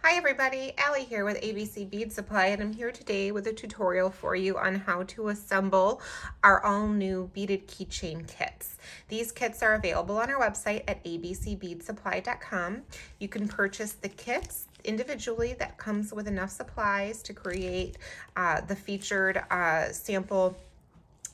Hi everybody, Allie here with ABC Bead Supply, and I'm here today with a tutorial for you on how to assemble our all new beaded keychain kits. These kits are available on our website at abcbeadsupply.com. You can purchase the kits individually. That comes with enough supplies to create the featured sample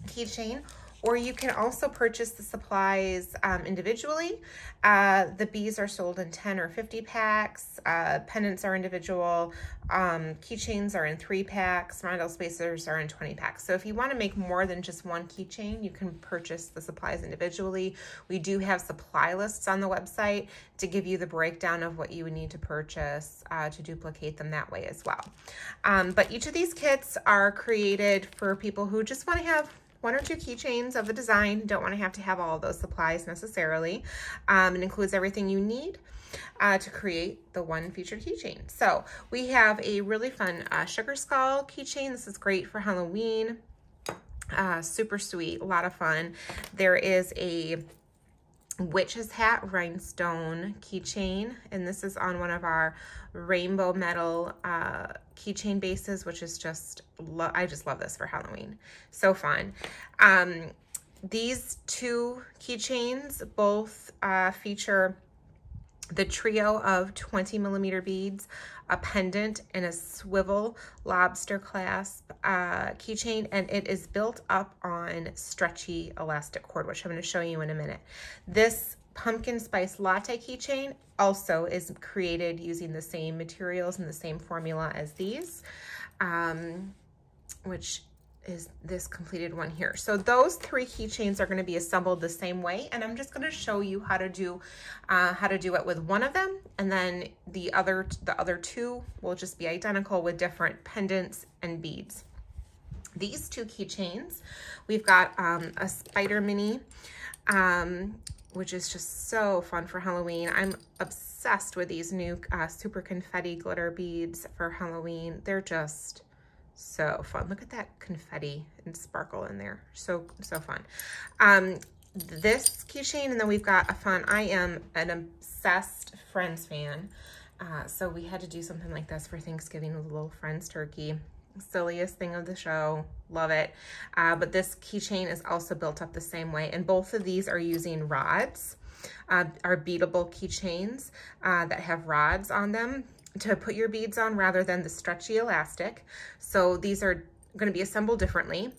keychain, or you can also purchase the supplies individually. The beads are sold in 10 or 50 packs. Pendants are individual. Keychains are in 3 packs. Roundel spacers are in 20 packs. So if you want to make more than just one keychain, you can purchase the supplies individually. We do have supply lists on the website to give you the breakdown of what you would need to purchase to duplicate them that way as well. But each of these kits are created for people who just want to have 1 or 2 keychains of a design, don't want to have all of those supplies necessarily. It includes everything you need to create the one featured keychain. So we have a really fun sugar skull keychain. This is great for Halloween. Super sweet, a lot of fun. There is a witch's hat rhinestone keychain, and this is on one of our rainbow metal keychain bases, which is just, I just love this for Halloween. So fun. These 2 keychains both feature the trio of 20mm beads, a pendant, and a swivel lobster clasp keychain, and it is built up on stretchy elastic cord, which I'm going to show you in a minute. This pumpkin spice latte keychain also is created using the same materials and the same formula as these, which is this completed one here. So those 3 keychains are going to be assembled the same way, and I'm just going to show you how to do it with one of them, and then the other 2 will just be identical with different pendants and beads. These 2 keychains, we've got a spider mini, which is just so fun for Halloween. I'm obsessed with these new super confetti glitter beads for Halloween. They're just so fun. Look at that confetti and sparkle in there. So fun. This keychain, and then we've got a fun, I am an obsessed Friends fan. So we had to do something like this for Thanksgiving with a little Friends turkey. Silliest thing of the show. Love it. But this keychain is also built up the same way. And both of these are using rods, are beadable keychains that have rods on them to put your beads on rather than the stretchy elastic. So these are going to be assembled differently.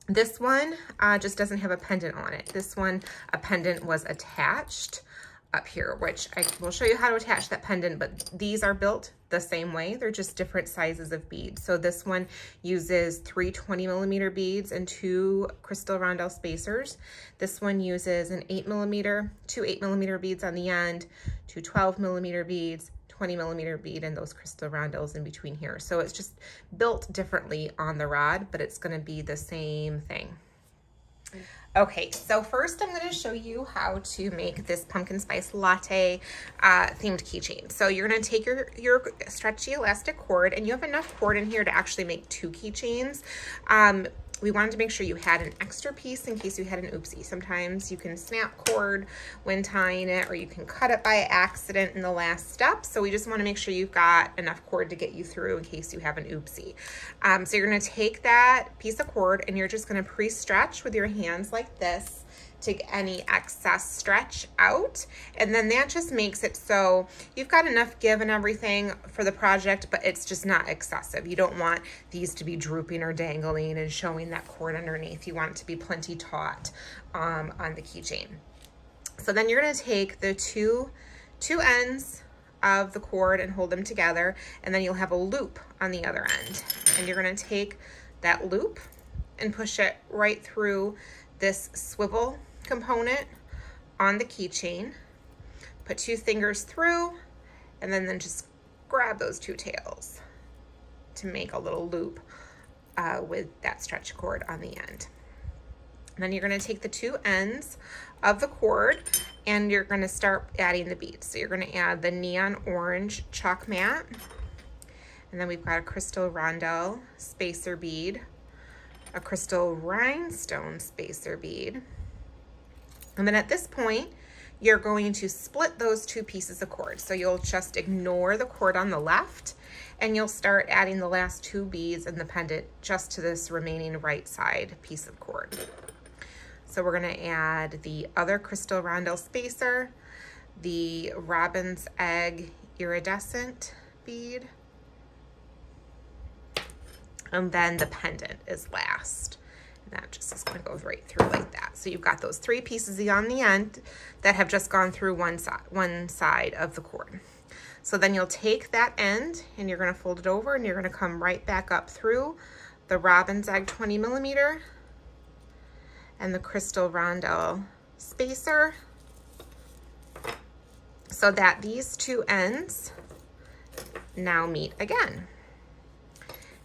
This one just doesn't have a pendant on it. This one, a pendant was attached up here, which I will show you how to attach that pendant, but these are built the same way. They're just different sizes of beads. So this one uses 3 20mm beads and 2 crystal roundel spacers. This one uses an 8mm, 2 8mm beads on the end, 2 12mm beads, 20mm bead, and those crystal roundels in between here. So it's just built differently on the rod, but it's going to be the same thing. Okay, so first I'm going to show you how to make this pumpkin spice latte themed keychain. So you're going to take your stretchy elastic cord, and you have enough cord in here to actually make 2 keychains. We wanted to make sure you had an extra piece in case you had an oopsie. Sometimes you can snap cord when tying it, or you can cut it by accident in the last step. So we just want to make sure you've got enough cord to get you through in case you have an oopsie. So you're going to take that piece of cord, and you're just going to pre-stretch with your hands like this to get any excess stretch out, and then that just makes it so you've got enough give and everything for the project, but it's just not excessive. You don't want these to be drooping or dangling and showing that cord underneath. You want it to be plenty taut on the keychain. So then you're going to take the two ends of the cord and hold them together, and then you'll have a loop on the other end, and you're going to take that loop and push it right through this swivel component on the keychain. Put 2 fingers through, and then just grab those 2 tails to make a little loop with that stretch cord on the end. And then you're going to take the 2 ends of the cord, and you're going to start adding the beads. So you're going to add the neon orange chalk mat, and then we've got a crystal rondelle spacer bead, a crystal rhinestone spacer bead, and then at this point you're going to split those two pieces of cord. So you'll just ignore the cord on the left, and you'll start adding the last two beads in the pendant just to this remaining right side piece of cord. So we're gonna add the other crystal rondelle spacer, the robin's egg iridescent bead, and then the pendant is last. And that just is gonna go right through like that. So you've got those three pieces on the end that have just gone through one side of the cord. So then you'll take that end and you're gonna fold it over, and you're gonna come right back up through the robin's egg 20 millimeter and the crystal rondelle spacer, so that these two ends now meet again.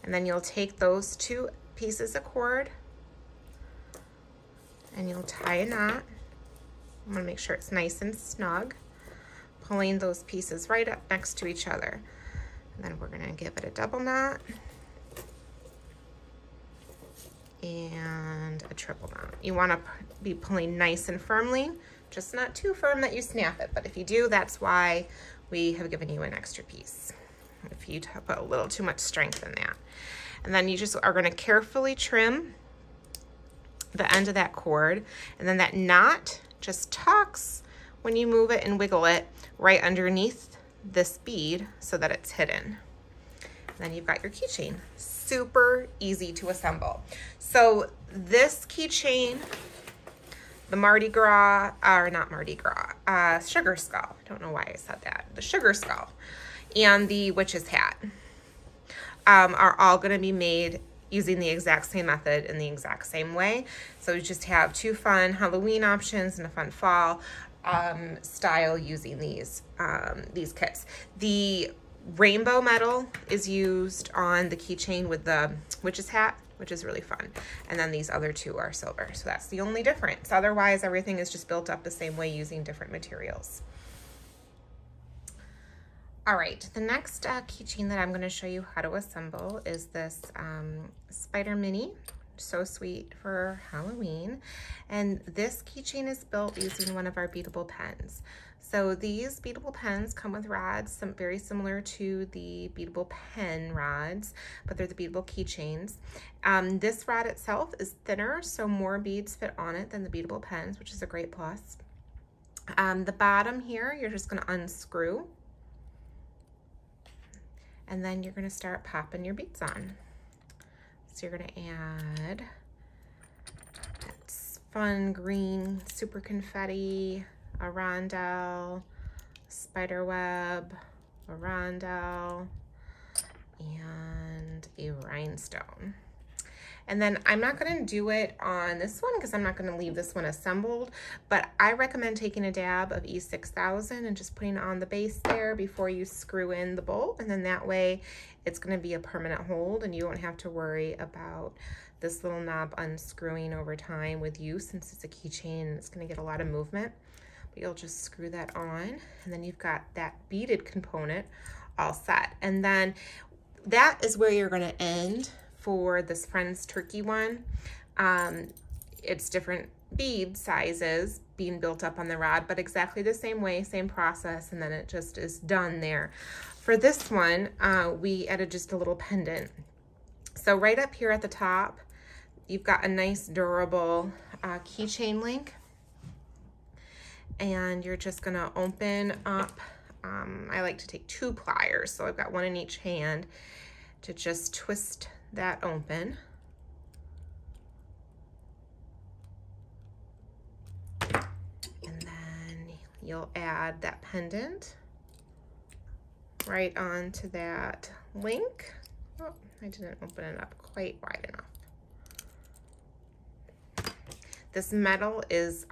And then you'll take those two pieces of cord and you'll tie a knot. I'm gonna make sure it's nice and snug, pulling those pieces right up next to each other. And then we're gonna give it a double knot and a triple knot. You wanna be pulling nice and firmly, just not too firm that you snap it. But if you do, that's why we have given you an extra piece, if you put a little too much strength in that. And then you just are gonna carefully trim the end of that cord, and then that knot just tucks when you move it and wiggle it right underneath this bead so that it's hidden. And then you've got your keychain. Super easy to assemble. So this keychain, the Mardi Gras, or not Mardi Gras, Sugar Skull, I don't know why I said that, the Sugar Skull, and the Witch's Hat are all gonna be made using the exact same method in the exact same way. So you just have two fun Halloween options and a fun fall style using these kits. The rainbow metal is used on the keychain with the Witch's Hat, which is really fun. And then these other two are silver. So that's the only difference. Otherwise, everything is just built up the same way using different materials. All right, the next keychain that I'm gonna show you how to assemble is this Spider Mini. So sweet for Halloween. And this keychain is built using one of our beadable pens. So these beadable pens come with rods, very similar to the beadable pen rods, but they're the beadable keychains. This rod itself is thinner, so more beads fit on it than the beadable pens, which is a great plus. The bottom here, you're just gonna unscrew, and then you're gonna start popping your beads on. So you're gonna add that fun green super confetti, a rondelle, spider web, a rondelle, and a rhinestone. And then I'm not gonna do it on this one because I'm not gonna leave this one assembled, but I recommend taking a dab of E6000 and just putting it on the base there before you screw in the bolt. And then that way it's gonna be a permanent hold and you won't have to worry about this little knob unscrewing over time with you, since it's a keychain and it's gonna get a lot of movement. But you'll just screw that on, and then you've got that beaded component all set. And then that is where you're gonna end for this Friends Turkey one. It's different bead sizes being built up on the rod, but exactly the same way, same process, and then it just is done there. For this one, we added just a little pendant. So right up here at the top, you've got a nice durable keychain link, and you're just gonna open up, I like to take 2 pliers, so I've got one in each hand to just twist that open. And then you'll add that pendant right onto that link. Oh, I didn't open it up quite wide enough. This metal is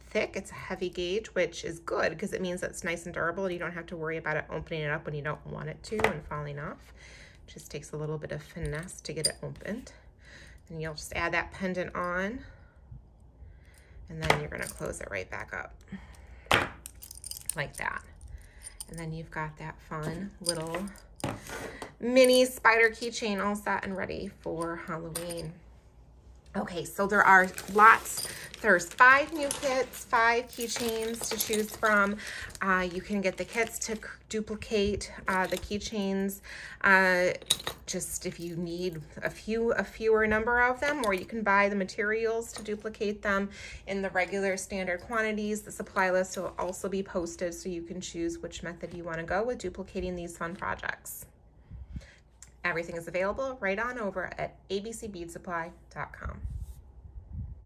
thick, it's a heavy gauge, which is good because it means that it's nice and durable and you don't have to worry about it opening it up when you don't want it to and falling off. It just takes a little bit of finesse to get it opened. And you'll just add that pendant on, and then you're gonna close it right back up like that. And then you've got that fun little mini spider keychain all set and ready for Halloween. Okay, so there are lots. There's 5 new kits, 5 keychains to choose from. You can get the kits to duplicate the keychains just if you need a fewer number of them, or you can buy the materials to duplicate them in the regular standard quantities. The supply list will also be posted so you can choose which method you want to go with duplicating these fun projects. Everything is available right on over at abcbeadsupply.com.